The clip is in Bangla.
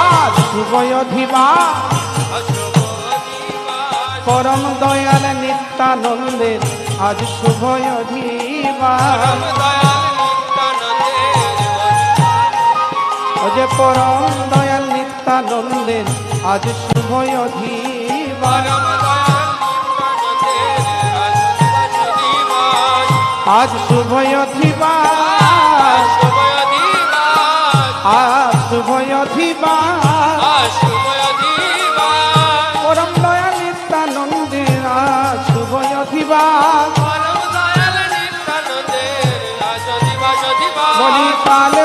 আজ শুভ অধিবাস পরম দয়াল নিত্যানন্দের আজ শুভ অধিবাস যে পরম দয়াল নিত্যানন্দের আজ শুভ অধিবাস আজ শুভ অধিবাস আজ শুভ অধিবাস পরম দয়াল নিত্যানন্দের আজ শুভ অধিবাস বলি তালে